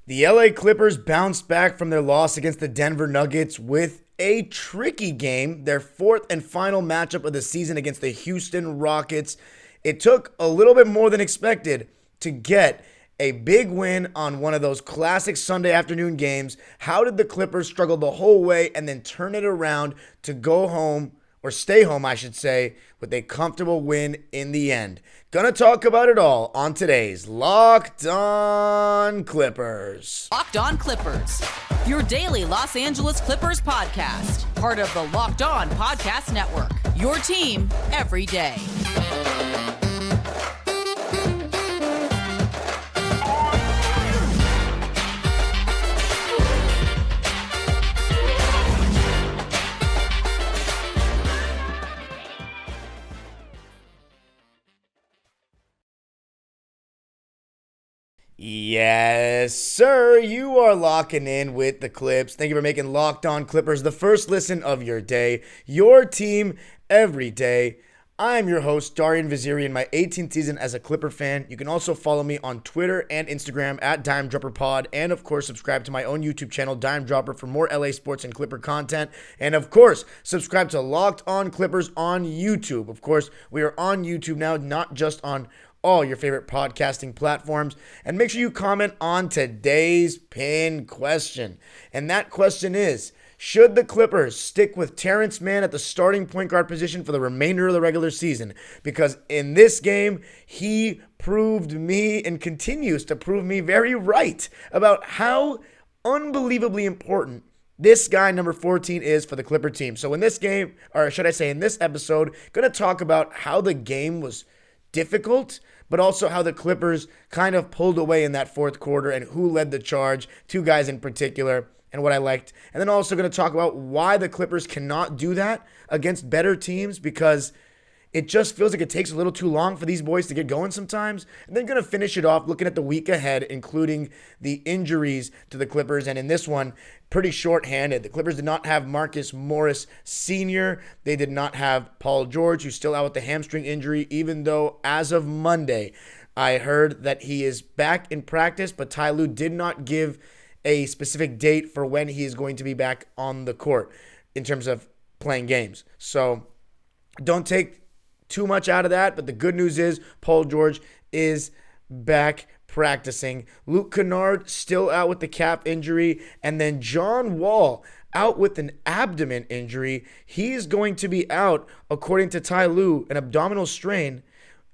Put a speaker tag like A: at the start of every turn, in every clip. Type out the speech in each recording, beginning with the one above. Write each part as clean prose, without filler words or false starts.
A: The LA Clippers bounced back from their loss against the Denver Nuggets with a tricky game, their fourth and final matchup of the season against the Houston Rockets. It took a little bit more than expected to get a big win on one of those classic Sunday afternoon games. How did the Clippers struggle the whole way and then turn it around to go home, or stay home, I should say, with a comfortable win in the end? Gonna talk about it all on today's Locked On Clippers.
B: Locked On Clippers, your daily Los Angeles Clippers podcast. Part of the Locked On Podcast Network, your team every day.
A: Yes, sir. You are locking in with the Clips. Thank you for making Locked On Clippers the first listen of your day, your team every day. I'm your host, Darian Vaziri, in my 18th season as a Clipper fan. You can also follow me on Twitter and Instagram at DimeDropperPod, and of course, subscribe to my own YouTube channel, Dime Dropper, for more LA sports and Clipper content. And of course, subscribe to Locked On Clippers on YouTube. Of course, we are on YouTube now, not just on all your favorite podcasting platforms. And make sure you comment on today's pin question. And that question is, should the Clippers stick with Terance Mann at the starting point guard position for the remainder of the regular season? Because in this game, he proved me and continues to prove me very right about how unbelievably important this guy, number 14, is for the Clipper team. So in this game, or should I say in this episode, going to talk about how the game was difficult, but also how the Clippers kind of pulled away in that fourth quarter and who led the charge, two guys in particular, and what I liked. And then also going to talk about why the Clippers cannot do that against better teams, because it just feels like it takes a little too long for these boys to get going sometimes. And then going to finish it off looking at the week ahead, including the injuries to the Clippers. And in this one, pretty short-handed. The Clippers did not have Marcus Morris Sr. They did not have Paul George, who's still out with the hamstring injury, even though as of Monday, I heard that he is back in practice, but Ty Lue did not give a specific date for when he is going to be back on the court in terms of playing games. So don't take too much out of that, but the good news is Paul George is back practicing. Luke Kennard still out with the calf injury, and then John Wall out with an abdomen injury. He's going to be out, according to Ty Lue, an abdominal strain.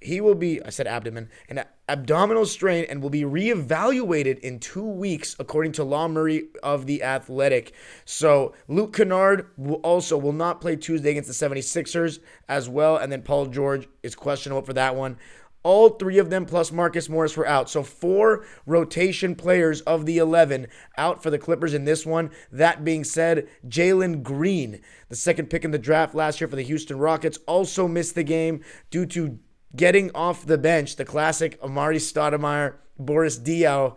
A: He will be, I said abdomen, an abdominal strain, and will be reevaluated in 2 weeks, according to Law Murray of The Athletic. So Luke Kennard will not play Tuesday against the 76ers as well, and then Paul George is questionable for that one. All three of them plus Marcus Morris were out. So 4 rotation players of the 11 out for the Clippers in this one. That being said, Jalen Green, the second pick in the draft last year for the Houston Rockets, also missed the game due to getting off the bench, the classic Amari Stoudemire, Boris Diaw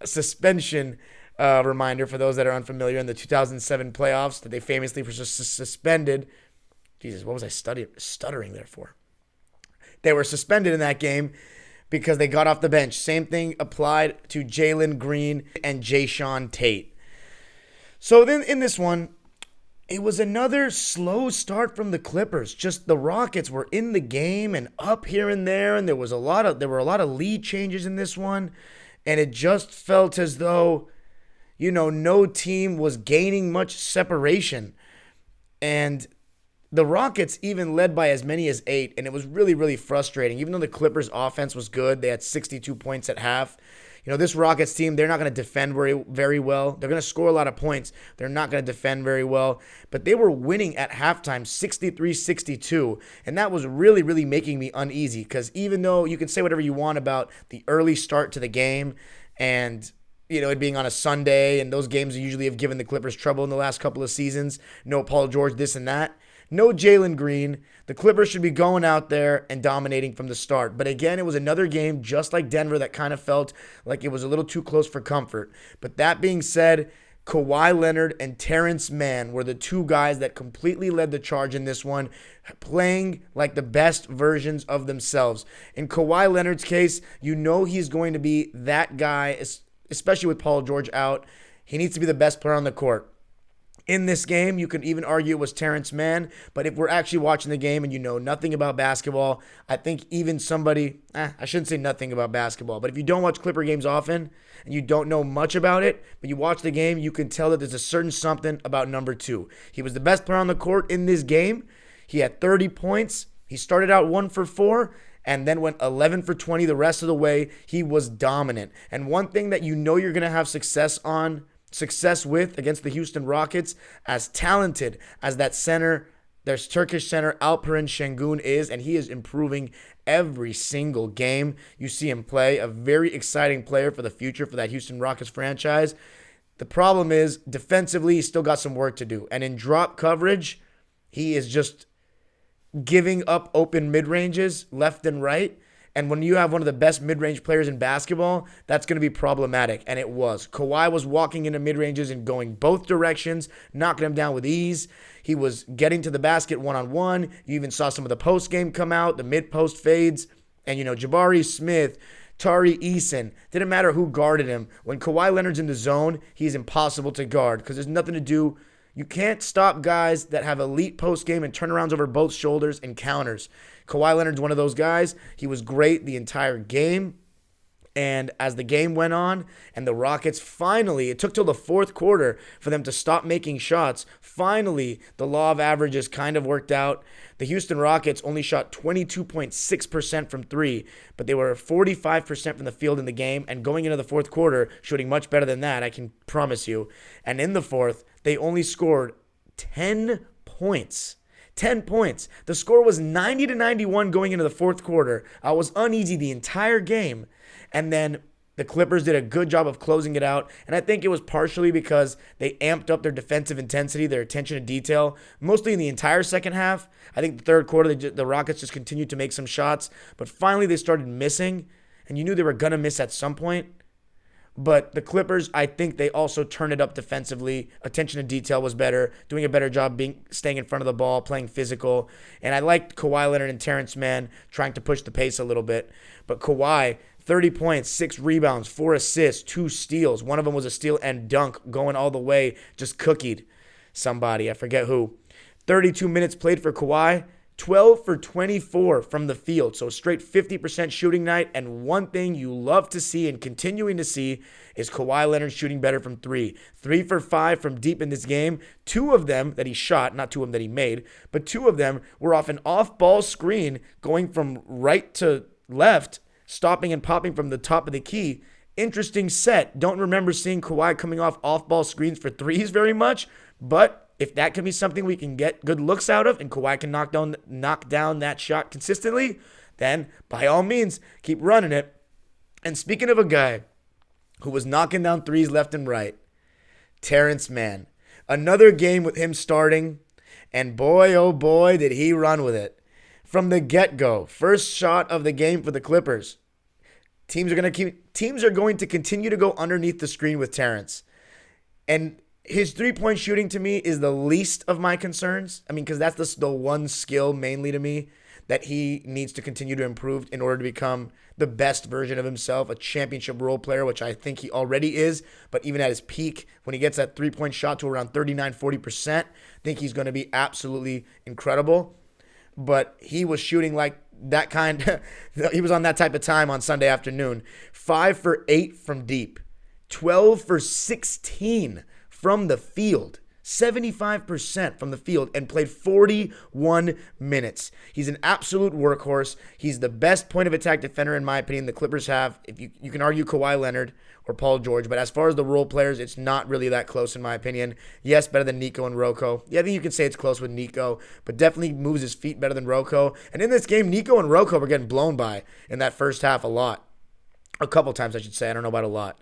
A: suspension reminder for those that are unfamiliar in the 2007 playoffs that they famously were suspended. Jesus, what was I stuttering there for? They were suspended in that game because they got off the bench. Same thing applied to Jalen Green and Jayshawn Tate. So then in this one, it was another slow start from the Clippers. Just the Rockets were in the game and up here and there, and there were a lot of lead changes in this one, and it just felt as though, no team was gaining much separation. And the Rockets even led by as many as 8, and it was really, really frustrating. Even though the Clippers' offense was good, they had 62 points at half. This Rockets team, they're not going to defend very well. They're going to score a lot of points. They're not going to defend very well. But they were winning at halftime 63-62, and that was really, really making me uneasy, because even though you can say whatever you want about the early start to the game and it being on a Sunday, and those games usually have given the Clippers trouble in the last couple of seasons, no Paul George, this and that. No Jalen Green. The Clippers should be going out there and dominating from the start. But again, it was another game just like Denver that kind of felt like it was a little too close for comfort. But that being said, Kawhi Leonard and Terance Mann were the two guys that completely led the charge in this one, playing like the best versions of themselves. In Kawhi Leonard's case, he's going to be that guy especially with Paul George out. He needs to be the best player on the court. In this game, you could even argue it was Terance Mann, but if we're actually watching the game and you know nothing about basketball, I think even somebody, I shouldn't say nothing about basketball, but if you don't watch Clipper games often and you don't know much about it, but you watch the game, you can tell that there's a certain something about number 2. He was the best player on the court in this game. He had 30 points. He started out 1 for 4 and then went 11 for 20 the rest of the way. He was dominant. And one thing that you know you're going to have success with against the Houston Rockets, as talented as that center, their Turkish center Alperen Şengün is, and he is improving every single game you see him play. A very exciting player for the future for that Houston Rockets franchise. The problem is, defensively, he's still got some work to do. And in drop coverage, he is just giving up open mid-ranges left and right. And when you have one of the best mid-range players in basketball, that's going to be problematic. And it was. Kawhi was walking into mid-ranges and going both directions, knocking him down with ease. He was getting to the basket one-on-one. You even saw some of the post game come out, the mid-post fades. And, Jabari Smith, Tari Eason, didn't matter who guarded him. When Kawhi Leonard's in the zone, he's impossible to guard because there's nothing to do. You can't stop guys that have elite post game and turnarounds over both shoulders and counters. Kawhi Leonard's one of those guys. He was great the entire game. And as the game went on and the Rockets finally, it took till the fourth quarter for them to stop making shots. Finally, the law of averages kind of worked out. The Houston Rockets only shot 22.6% from 3, but they were 45% from the field in the game. And going into the fourth quarter, shooting much better than that, I can promise you. And in the fourth, they only scored 10 points. 10 points. The score was 90-91 going into the fourth quarter. I was uneasy the entire game. And then the Clippers did a good job of closing it out. And I think it was partially because they amped up their defensive intensity, their attention to detail, mostly in the entire second half. I think the third quarter, the Rockets just continued to make some shots. But finally, they started missing. And you knew they were going to miss at some point. But the Clippers, I think they also turned it up defensively. Attention to detail was better, doing a better job staying in front of the ball, playing physical. And I liked Kawhi Leonard and Terance Mann trying to push the pace a little bit. But Kawhi, 30 points, 6 rebounds, 4 assists, 2 steals. One of them was a steal and dunk going all the way, just cookied somebody. I forget who. 32 minutes played for Kawhi. 12 for 24 from the field. So straight 50% shooting night. And one thing you love to see and continuing to see is Kawhi Leonard shooting better from 3. 3 for 5 from deep in this game. 2 of them that he shot, not 2 of them that he made, but 2 of them were off an off-ball screen going from right to left, stopping and popping from the top of the key. Interesting set. Don't remember seeing Kawhi coming off-ball screens for threes very much, but if that can be something we can get good looks out of and Kawhi can knock down that shot consistently, then by all means, keep running it. And speaking of a guy who was knocking down threes left and right, Terance Mann. Another game with him starting, and boy, oh boy, did he run with it. From the get-go, first shot of the game for the Clippers. Teams are going to continue to go underneath the screen with Terance. And his three-point shooting to me is the least of my concerns. I mean, because that's the one skill mainly to me that he needs to continue to improve in order to become the best version of himself, a championship role player, which I think he already is. But even at his peak, when he gets that three-point shot to around 39-40%, I think he's going to be absolutely incredible. But he was shooting like that kind. He was on that type of time on Sunday afternoon. 5 for 8 from deep. 12 for 16 from the field, 75% from the field, and played 41 minutes. He's an absolute workhorse. He's the best point of attack defender, in my opinion, the Clippers have. If you can argue Kawhi Leonard or Paul George, but as far as the role players, it's not really that close, in my opinion. Yes, better than Nico and Rocco. Yeah, I think you can say it's close with Nico, but definitely moves his feet better than Rocco. And in this game, Nico and Rocco were getting blown by in that first half a lot. A couple times, I should say. I don't know about a lot.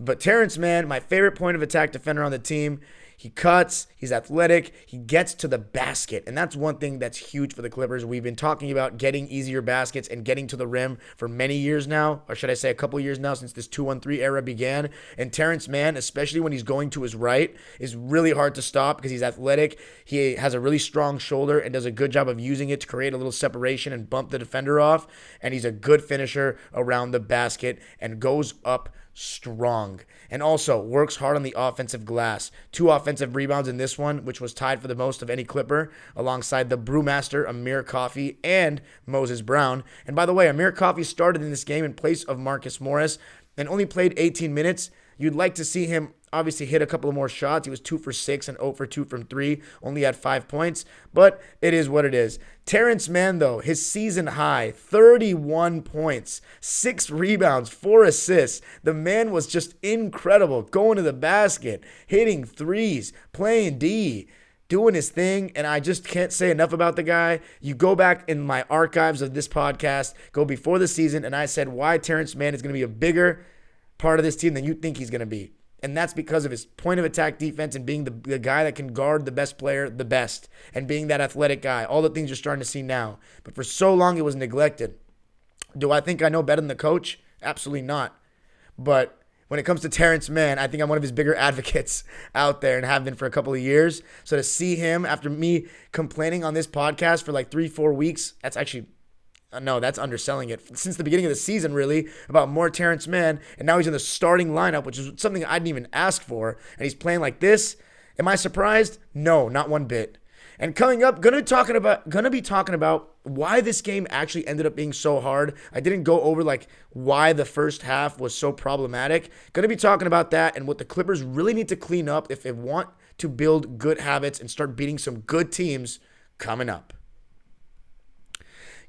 A: But Terance Mann, my favorite point of attack defender on the team, He cuts, he's athletic, he gets to the basket. And that's one thing that's huge for the Clippers. We've been talking about getting easier baskets and getting to the rim for many years now, or should I say a couple years now since this 2-1-3 era began. And Terance Mann, especially when he's going to his right, is really hard to stop because he's athletic. He has a really strong shoulder and does a good job of using it to create a little separation and bump the defender off. And he's a good finisher around the basket and goes up strong, and also works hard on the offensive glass. 2 offensive rebounds in this one, which was tied for the most of any Clipper, alongside the brewmaster Amir Coffey and Moses Brown. And by the way, Amir Coffey started in this game in place of Marcus Morris and only played 18 minutes. You'd like to see him obviously hit a couple of more shots. He was 2 for 6 and 0 for 2 from 3, only had 5 points, but it is what it is. Terance Mann, though, his season high, 31 points, 6 rebounds, 4 assists. The man was just incredible, going to the basket, hitting threes, playing D, doing his thing, and I just can't say enough about the guy. You go back in my archives of this podcast, go before the season, and I said why Terance Mann is going to be a bigger part of this team than you think he's going to be. And that's because of his point of attack defense and being the guy that can guard the best player the best and being that athletic guy. All the things you're starting to see now. But for so long, it was neglected. Do I think I know better than the coach? Absolutely not. But when it comes to Terance Mann, I think I'm one of his bigger advocates out there and have been for a couple of years. So to see him after me complaining on this podcast for like 3-4 weeks, that's actually... No, that's underselling it. Since the beginning of the season, really, about more Terance Mann, and now he's in the starting lineup, which is something I didn't even ask for, and he's playing like this. Am I surprised? No, not one bit. And coming up, gonna be talking about why this game actually ended up being so hard. I didn't go over like why the first half was so problematic. Gonna be talking about that and what the Clippers really need to clean up if they want to build good habits and start beating some good teams coming up.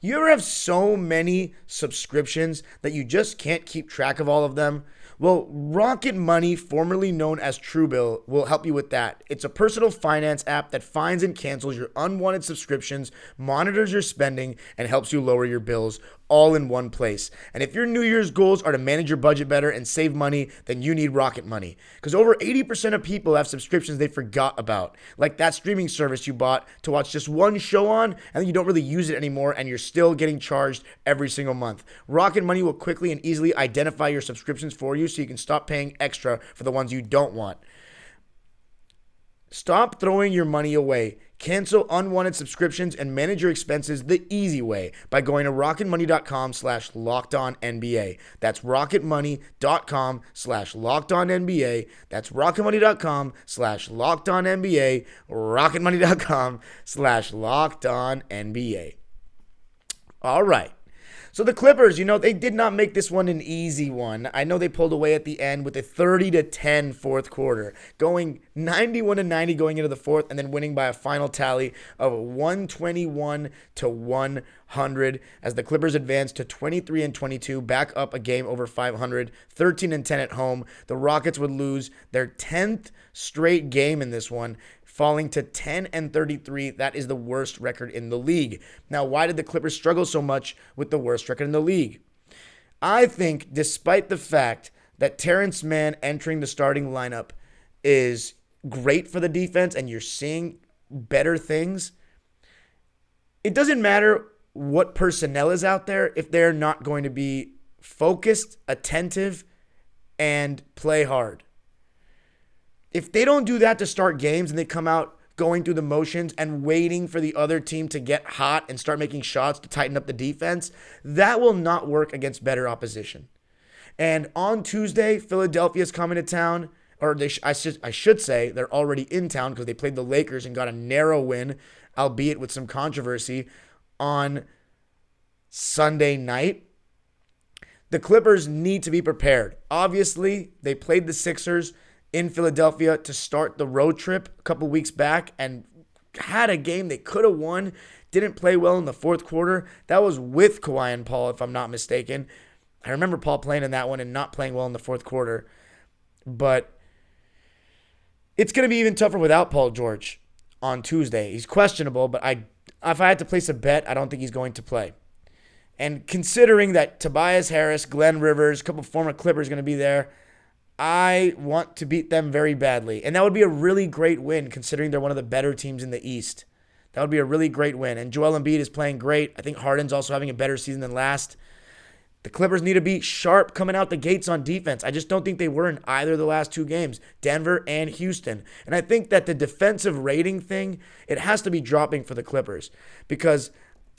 A: You ever have so many subscriptions that you just can't keep track of all of them? Well, Rocket Money, formerly known as Truebill, will help you with that. It's a personal finance app that finds and cancels your unwanted subscriptions, monitors your spending, and helps you lower your bills all in one place. And if your New Year's goals are to manage your budget better and save money, then you need Rocket Money. Because over 80% of people have subscriptions they forgot about. Like that streaming service you bought to watch just one show on, and then you don't really use it anymore, and you're still getting charged every single month. Rocket Money will quickly and easily identify your subscriptions for you so you can stop paying extra for the ones you don't want. Stop throwing your money away. Cancel unwanted subscriptions and manage your expenses the easy way by going to rocketmoney.com/lockedonnba. That's rocketmoney.com/lockedonnba. That's rocketmoney.com/lockedonnba. rocketmoney.com/lockedonnba. All right. So the Clippers, they did not make this one an easy one. I know they pulled away at the end with a 30-10 fourth quarter, going 91-90 going into the fourth, and then winning by a final tally of 121-100 as the Clippers advanced to 23-22, back up a game over 500, 13-10 at home. The Rockets would lose their 10th straight game in this one, falling to 10-33. That is the worst record in the league. Now, why did the Clippers struggle so much with the worst record in the league? I think despite the fact that Terance Mann entering the starting lineup is great for the defense and you're seeing better things, it doesn't matter what personnel is out there if they're not going to be focused, attentive, and play hard. If they don't do that to start games and they come out going through the motions and waiting for the other team to get hot and start making shots to tighten up the defense, that will not work against better opposition. And on Tuesday, Philadelphia's coming to town, or I should say they're already in town because they played the Lakers and got a narrow win, albeit with some controversy, on Sunday night. The Clippers need to be prepared. Obviously, they played the Sixers in Philadelphia to start the road trip a couple weeks back and had a game they could have won. Didn't play well in the fourth quarter. That was with Kawhi and Paul, if I'm not mistaken. I remember Paul playing in that one and not playing well in the fourth quarter. But it's going to be even tougher without Paul George on Tuesday. He's questionable, but if I had to place a bet, I don't think he's going to play. And considering that Tobias Harris, Glenn Rivers, a couple former Clippers going to be there, I want to beat them very badly. And that would be a really great win considering they're one of the better teams in the East. That would be a really great win. And Joel Embiid is playing great. I think Harden's also having a better season than last. The Clippers need to be sharp coming out the gates on defense. I just don't think they were in either of the last two games, Denver and Houston. And I think that the defensive rating thing, it has to be dropping for the Clippers. Because,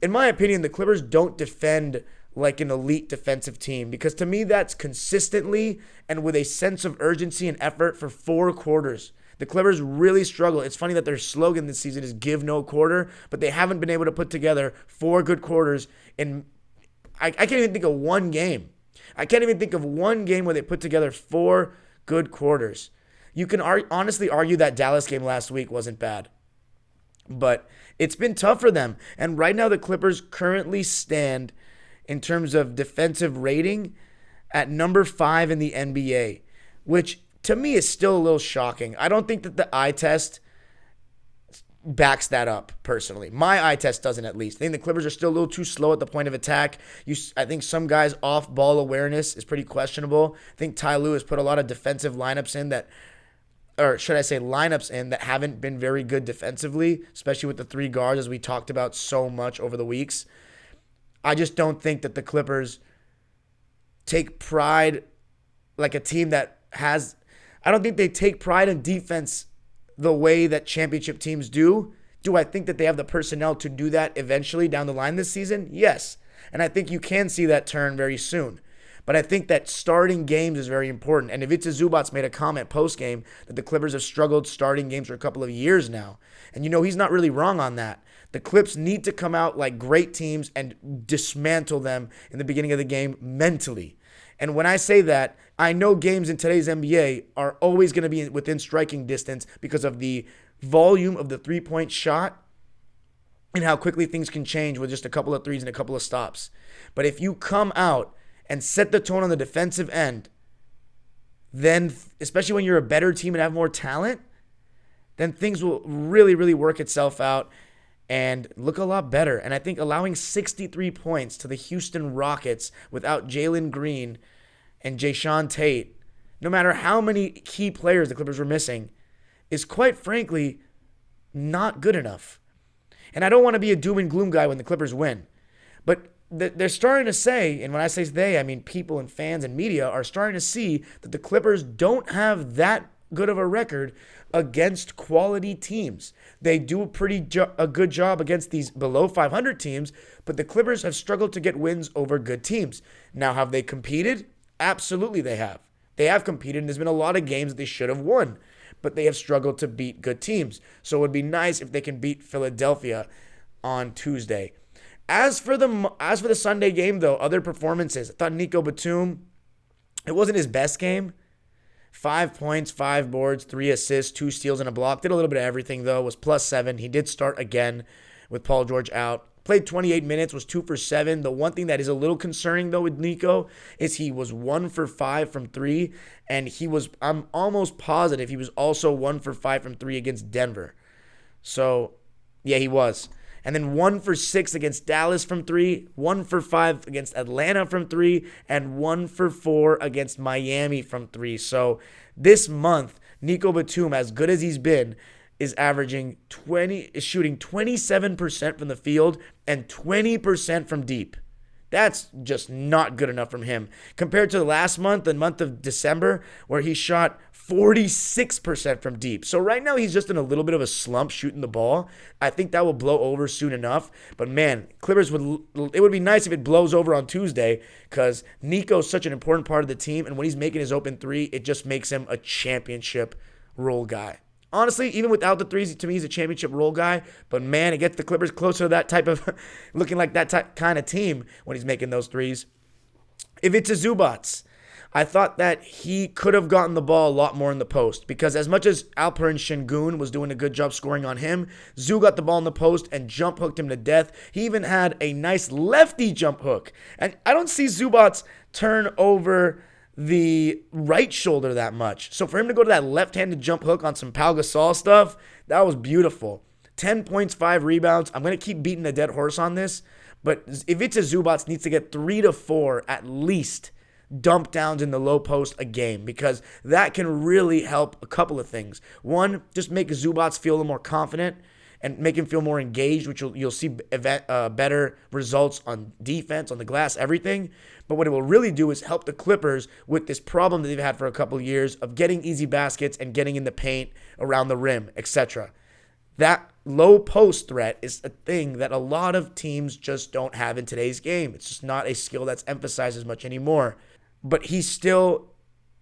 A: in my opinion, the Clippers don't defend like an elite defensive team. Because to me, that's consistently and with a sense of urgency and effort for 4 quarters. The Clippers really struggle. It's funny that their slogan this season is give no quarter, but they haven't been able to put together 4 good quarters in I can't even think of one game. I can't even think of one game where they put together 4 good quarters. You can honestly argue that Dallas game last week wasn't bad. But it's been tough for them. And right now the Clippers currently stand in terms of defensive rating at number 5 in the NBA, which to me is still a little shocking. I don't think that the eye test backs that up, personally. My eye test doesn't, at least. I think the Clippers are still a little too slow at the point of attack. I think some guys' off-ball awareness is pretty questionable. I think Ty Lue has put a lot of defensive lineups in that, or should I say lineups in that haven't been very good defensively, especially with the 3 guards, as we talked about so much over the weeks. I just don't think that the Clippers take pride like a team that has... I don't think they take pride in defense the way that championship teams do. Do I think that they have the personnel to do that eventually down the line this season? Yes. And I think you can see that turn very soon. But I think that starting games is very important. And Ivica Zubac made a comment post-game that the Clippers have struggled starting games for a couple of years now. And he's not really wrong on that. The Clips need to come out like great teams and dismantle them in the beginning of the game mentally. And when I say that, I know games in today's NBA are always going to be within striking distance because of the volume of the three-point shot and how quickly things can change with just a couple of threes and a couple of stops. But if you come out and set the tone on the defensive end, then, especially when you're a better team and have more talent, then things will really, really work itself out and look a lot better. And I think allowing 63 points to the Houston Rockets without Jalen Green and Jayshawn Tate, no matter how many key players the Clippers were missing, is quite frankly not good enough. And I don't want to be a doom and gloom guy when the Clippers win. But they're starting to say, and when I say they, I mean people and fans and media are starting to see that the Clippers don't have that good of a record against quality teams. They do a good job against these below 500 teams, but the Clippers have struggled to get wins over good teams. Now, have they competed? Absolutely they have. They have competed, and there's been a lot of games that they should have won, but they have struggled to beat good teams. So it would be nice if they can beat Philadelphia on Tuesday. As for the Sunday game, though, other performances. I thought Nico Batum, it wasn't his best game. 5 points, 5 boards, 3 assists, 2 steals, and a block. Did a little bit of everything, though. Was +7. He did start again with Paul George out. Played 28 minutes, was 2 for 7. The one thing that is a little concerning, though, with Nico is he was 1 for 5 from 3. And I'm almost positive he was also 1 for 5 from 3 against Denver. So, yeah, he was. And then 1 for 6 against Dallas from 3, 1 for 5 against Atlanta from 3, and 1 for 4 against Miami from 3. So this month, Nico Batum, as good as he's been, is shooting 27% from the field and 20% from deep. That's just not good enough from him. Compared to last month, the month of December, where he shot 46% from deep. So right now he's just in a little bit of a slump shooting the ball. I think that will blow over soon enough. But man, Clippers it would be nice if it blows over on Tuesday because Nico's such an important part of the team. And when he's making his open 3, it just makes him a championship role guy. Honestly, even without the threes, to me, he's a championship role guy. But, man, it gets the Clippers closer to that type of looking like that kind of team when he's making those threes. If it's a Zubac, I thought that he could have gotten the ball a lot more in the post because as much as Alperen Şengün was doing a good job scoring on him, Zoo got the ball in the post and jump hooked him to death. He even had a nice lefty jump hook. And I don't see Zubac turn over the right shoulder that much. So for him to go to that left-handed jump hook on some Pau Gasol stuff, that was beautiful. 10 points, 5 rebounds. I'm going to keep beating a dead horse on this, but if it's a Zubac needs to get 3 to 4 at least dump downs in the low post a game, because that can really help a couple of things. One, just make Zubac feel a little more confident and make him feel more engaged, which you'll see better results on defense, on the glass, everything. But what it will really do is help the Clippers with this problem that they've had for a couple of years of getting easy baskets and getting in the paint, around the rim, etc. That low post threat is a thing that a lot of teams just don't have in today's game. It's just not a skill that's emphasized as much anymore. But he still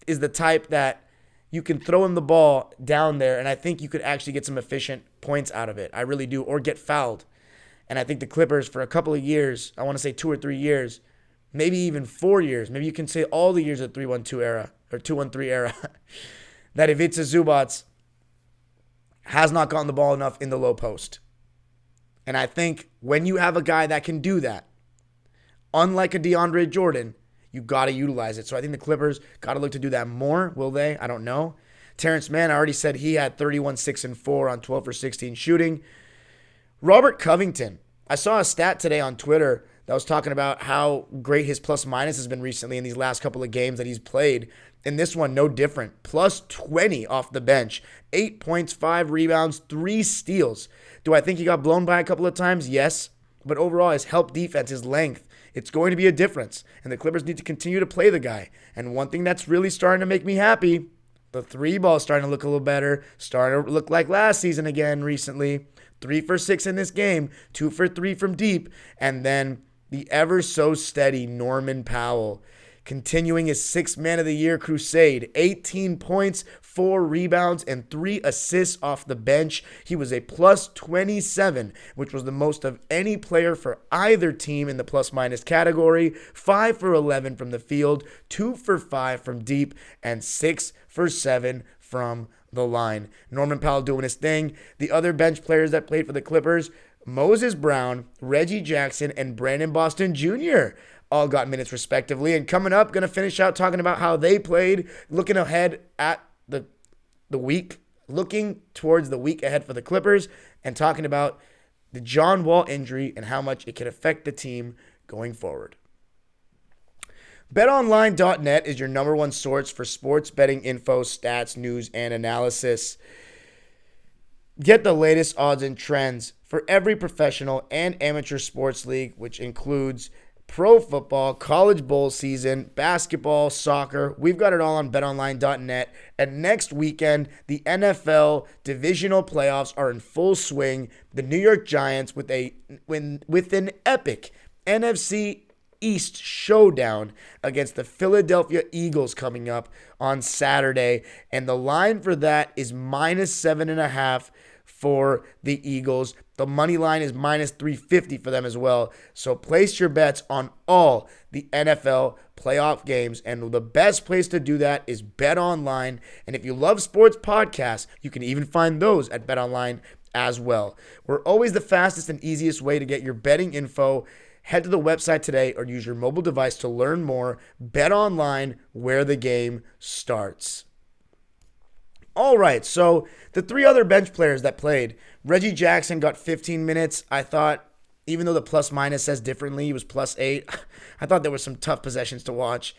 A: is the type that you can throw him the ball down there, and I think you could actually get some efficient points out of it. I really do, or get fouled. And I think the Clippers, for a couple of years, I want to say 2 or 3 years, maybe even 4 years, maybe you can say all the years of the 3-1-2 era, or 2-1-3 era, that if it's a Zubac, has not gotten the ball enough in the low post. And I think when you have a guy that can do that, unlike a DeAndre Jordan, you got to utilize it. So I think the Clippers got to look to do that more. Will they? I don't know. Terance Mann, I already said he had 31, 6, and 4 on 12 for 16 shooting. Robert Covington. I saw a stat today on Twitter that was talking about how great his plus minus has been recently in these last couple of games that he's played. In this one, no different. Plus 20 off the bench. 8 points, 5 rebounds, 3 steals. Do I think he got blown by a couple of times? Yes. But overall, his help defense, his length, it's going to be a difference. And the Clippers need to continue to play the guy. And one thing that's really starting to make me happy, the 3 ball is starting to look a little better. Starting to look like last season again recently. 3 for 6 in this game. 2 for 3 from deep. And then the ever so steady Norman Powell, continuing his 6th Man of the Year crusade. 18 points, 4 rebounds, and 3 assists off the bench. He was a plus 27, which was the most of any player for either team in the plus-minus category. 5 for 11 from the field, 2 for 5 from deep, and 6 for 7 from the line. Norman Powell doing his thing. The other bench players that played for the Clippers, Moses Brown, Reggie Jackson, and Brandon Boston Jr. all got minutes respectively. And coming up, going to finish out talking about how they played, looking ahead at the week, looking towards the week ahead for the Clippers, and talking about the John Wall injury and how much it can affect the team going forward. BetOnline.net is your number one source for sports betting info, stats, news, and analysis. Get the latest odds and trends for every professional and amateur sports league, which includes pro football, college bowl season, basketball, soccer. We've got it all on betonline.net. And next weekend, the NFL divisional playoffs are in full swing. The New York Giants with an epic NFC East showdown against the Philadelphia Eagles coming up on Saturday. And the line for that is minus 7.5 for the Eagles. The money line is minus 350 for them as well. So place your bets on all the NFL playoff games. And the best place to do that is BetOnline. And if you love sports podcasts, you can even find those at BetOnline as well. We're always the fastest and easiest way to get your betting info. Head to the website today or use your mobile device to learn more. BetOnline, where the game starts. All right, so the 3 other bench players that played, Reggie Jackson got 15 minutes. I thought, even though the plus minus says differently, he was plus 8. I thought there were some tough possessions to watch.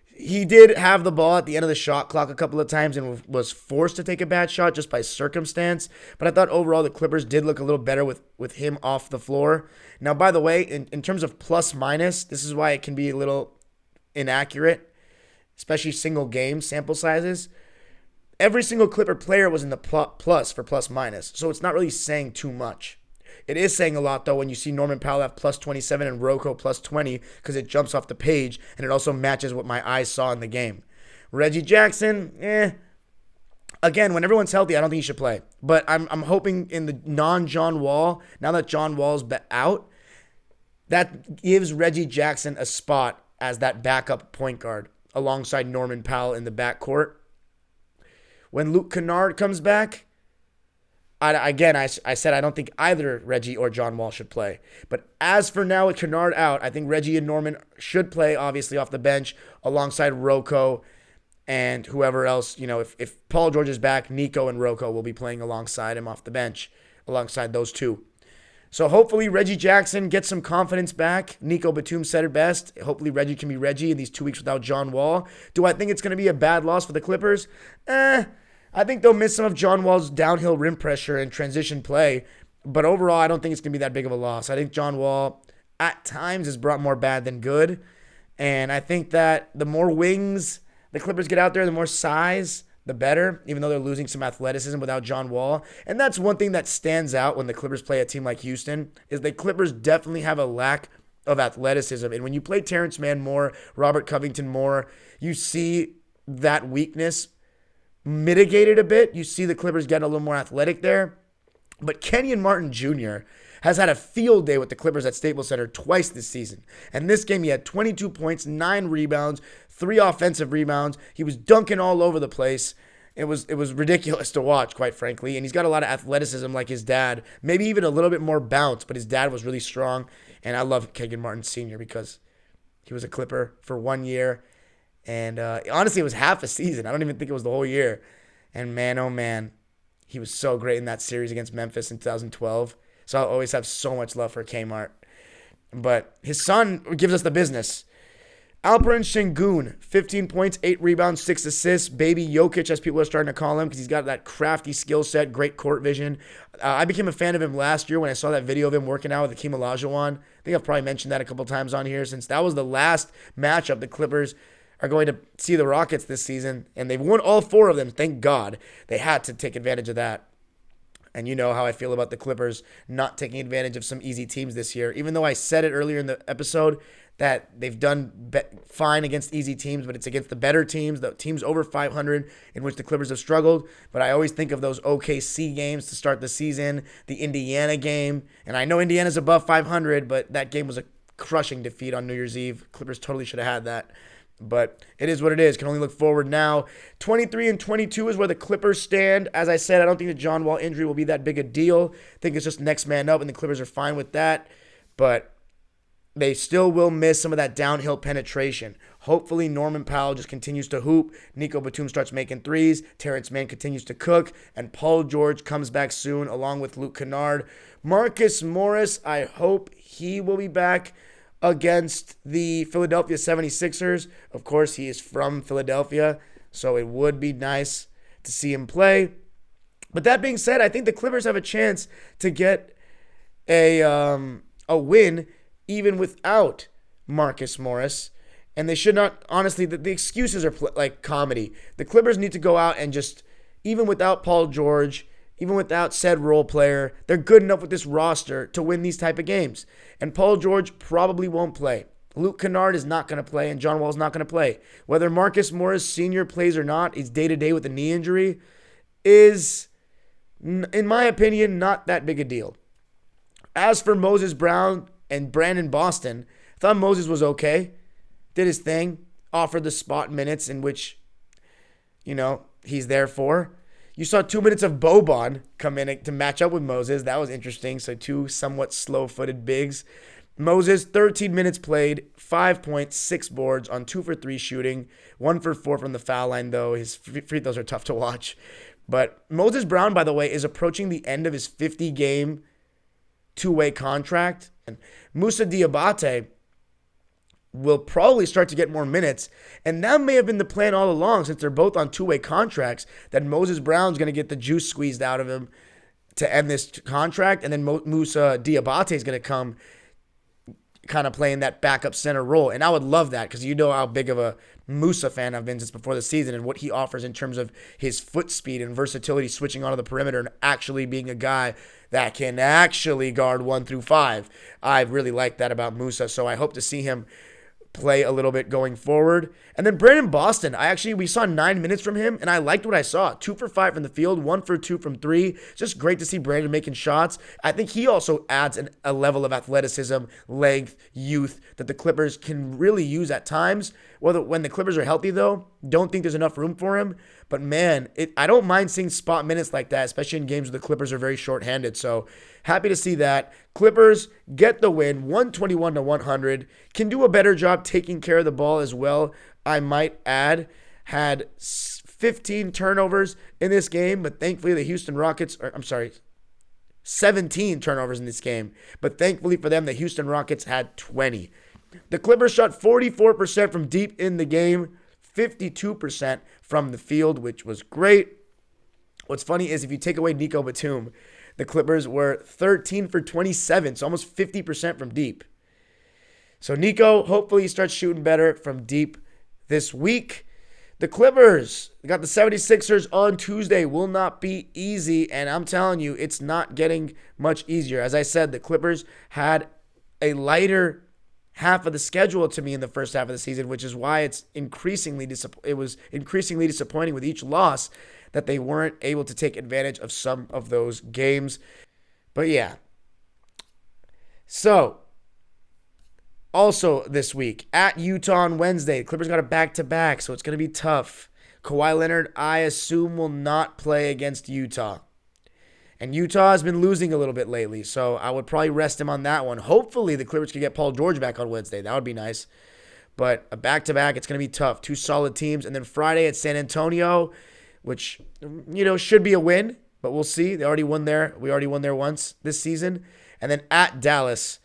A: He did have the ball at the end of the shot clock a couple of times and was forced to take a bad shot just by circumstance. But I thought overall the Clippers did look a little better with him off the floor. Now, by the way, in terms of plus minus, this is why it can be a little inaccurate, especially single game sample sizes. Every single Clipper player was in the plus for plus minus, so it's not really saying too much. It is saying a lot, though, when you see Norman Powell have plus 27 and Rocco plus 20, because it jumps off the page, and it also matches what my eyes saw in the game. Reggie Jackson, again, when everyone's healthy, I don't think he should play. But I'm hoping in the non-John Wall, now that John Wall's out, that gives Reggie Jackson a spot as that backup point guard alongside Norman Powell in the backcourt. When Luke Kennard comes back, I said I don't think either Reggie or John Wall should play. But as for now, with Kennard out, I think Reggie and Norman should play, obviously, off the bench alongside Rocco and whoever else. You know, if Paul George is back, Nico and Rocco will be playing alongside him off the bench, alongside those two. So hopefully Reggie Jackson gets some confidence back. Nico Batum said it best. Hopefully Reggie can be Reggie in these 2 weeks without John Wall. Do I think it's going to be a bad loss for the Clippers? I think they'll miss some of John Wall's downhill rim pressure and transition play. But overall, I don't think it's going to be that big of a loss. I think John Wall at times has brought more bad than good. And I think that the more wings the Clippers get out there, the more size, the better, even though they're losing some athleticism without John Wall. And that's one thing that stands out when the Clippers play a team like Houston, is the Clippers definitely have a lack of athleticism. And when you play Terance Mann more, Robert Covington more, you see that weakness mitigated a bit. You see the Clippers get a little more athletic there. But Kenyon Martin Jr. has had a field day with the Clippers at Staples Center twice this season. And this game, he had 22 points, 9 rebounds, 3 offensive rebounds. He was dunking all over the place. It was ridiculous to watch, quite frankly. And he's got a lot of athleticism like his dad. Maybe even a little bit more bounce, but his dad was really strong. And I love Kenyon Martin Sr. because he was a Clipper for 1 year. And honestly, it was half a season. I don't even think it was the whole year. And man, oh man, he was so great in that series against Memphis in 2012. So I'll always have so much love for Kmart. But his son gives us the business. Alperen Şengün, 15 points, 8 rebounds, 6 assists. Baby Jokic, as people are starting to call him, because he's got that crafty skill set, great court vision. I became a fan of him last year when I saw that video of him working out with Hakeem Olajuwon. I think I've probably mentioned that a couple times on here, since that was the last matchup the Clippers are going to see the Rockets this season. And they've won all 4 of them, thank God. They had to take advantage of that. And you know how I feel about the Clippers not taking advantage of some easy teams this year. Even though I said it earlier in the episode that they've done fine against easy teams, but it's against the better teams, the teams over 500 in which the Clippers have struggled. But I always think of those OKC games to start the season, the Indiana game. And I know Indiana's above 500, but that game was a crushing defeat on New Year's Eve. Clippers totally should have had that. But it is what it is. Can only look forward now. 23-22 is where the Clippers stand. As I said, I don't think the John Wall injury will be that big a deal. I think it's just next man up, and the Clippers are fine with that. But they still will miss some of that downhill penetration. Hopefully, Norman Powell just continues to hoop. Nico Batum starts making threes. Terance Mann continues to cook. And Paul George comes back soon, along with Luke Kennard. Marcus Morris, I hope he will be back against the Philadelphia 76ers. Of course, he is from Philadelphia, so it would be nice to see him play. But that being said, I think the Clippers have a chance to get a win even without Marcus Morris. And they should not, honestly, the excuses are like comedy. The Clippers need to go out and just, even without Paul George, even without said role player, they're good enough with this roster to win these type of games. And Paul George probably won't play. Luke Kennard is not going to play, and John Wall is not going to play. Whether Marcus Morris Sr. plays or not, he's day-to-day with a knee injury, is, in my opinion, not that big a deal. As for Moses Brown and Brandon Boston, I thought Moses was okay. Did his thing. Offered the spot minutes in which, he's there for. You saw 2 minutes of Boban come in to match up with Moses. That was interesting. So 2 somewhat slow-footed bigs. Moses, 13 minutes played, 5 points, 6 boards on 2 for 3 shooting, 1 for 4 from the foul line, though. His free throws are tough to watch. But Moses Brown, by the way, is approaching the end of his 50-game two-way contract. And Moussa Diabate will probably start to get more minutes. And that may have been the plan all along, since they're both on two-way contracts, that Moses Brown's going to get the juice squeezed out of him to end this contract. And then Moussa Diabate is going to come kind of playing that backup center role. And I would love that, because you know how big of a Moussa fan I've been since before the season, and what he offers in terms of his foot speed and versatility switching onto the perimeter and actually being a guy that can actually guard 1 through 5. I really like that about Moussa, so I hope to see him play a little bit going forward. And then Brandon Boston, we saw 9 minutes from him, and I liked what I saw. 2 for 5 from the field, 1 for 2 from 3. It's just great to see Brandon making shots. I think he also adds a level of athleticism, length, youth that the Clippers can really use at times. When the Clippers are healthy, though, don't think there's enough room for him. But man, I don't mind seeing spot minutes like that, especially in games where the Clippers are very shorthanded. So happy to see that. Clippers get the win, 121-100. Can do a better job taking care of the ball as well, I might add. Had 15 turnovers in this game, but thankfully the Houston Rockets, 16 17 turnovers in this game. But thankfully for them, the Houston Rockets had 20. The Clippers shot 44% from deep in the game, 52% from the field, which was great. What's funny is if you take away Nico Batum, the Clippers were 13 for 27, so almost 50% from deep. So Nico, hopefully he starts shooting better from deep this week. The Clippers got the 76ers on Tuesday. Will not be easy, and I'm telling you, it's not getting much easier. As I said, the Clippers had a lighter half of the schedule to me in the first half of the season, which is why it was increasingly disappointing with each loss that they weren't able to take advantage of some of those games. But yeah. So, also this week, at Utah on Wednesday, Clippers got a back-to-back, so it's going to be tough. Kawhi Leonard, I assume, will not play against Utah. And Utah has been losing a little bit lately, so I would probably rest him on that one. Hopefully, the Clippers can get Paul George back on Wednesday. That would be nice. But a back-to-back, it's going to be tough. Two solid teams. And then Friday at San Antonio, which, should be a win, but we'll see. They already won there. We already won there once this season. And then at Dallas,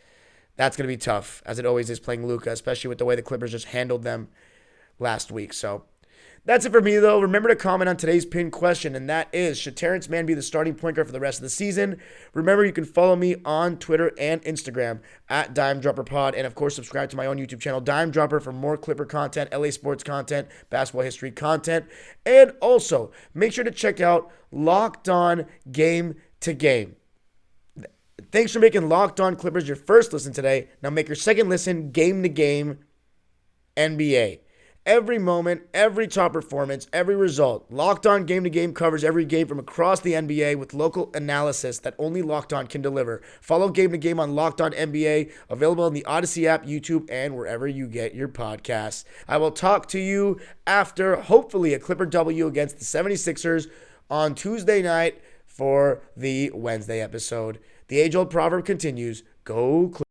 A: that's going to be tough, as it always is playing Luka, especially with the way the Clippers just handled them last week. So that's it for me, though. Remember to comment on today's pinned question, and that is, should Terance Mann be the starting point guard for the rest of the season? Remember, you can follow me on Twitter and Instagram at DimeDropperPod, and of course, subscribe to my own YouTube channel, Dime Dropper, for more Clipper content, LA sports content, basketball history content, and also make sure to check out Locked On Game to Game. Thanks for making Locked On Clippers your first listen today. Now make your second listen Game to Game NBA. Every moment, every top performance, every result. Locked On Game to Game covers every game from across the NBA with local analysis that only Locked On can deliver. Follow Game to Game on Locked On NBA, available on the Odyssey app, YouTube, and wherever you get your podcasts. I will talk to you after, hopefully, a Clipper W against the 76ers on Tuesday night for the Wednesday episode. The age-old proverb continues, go Clippers.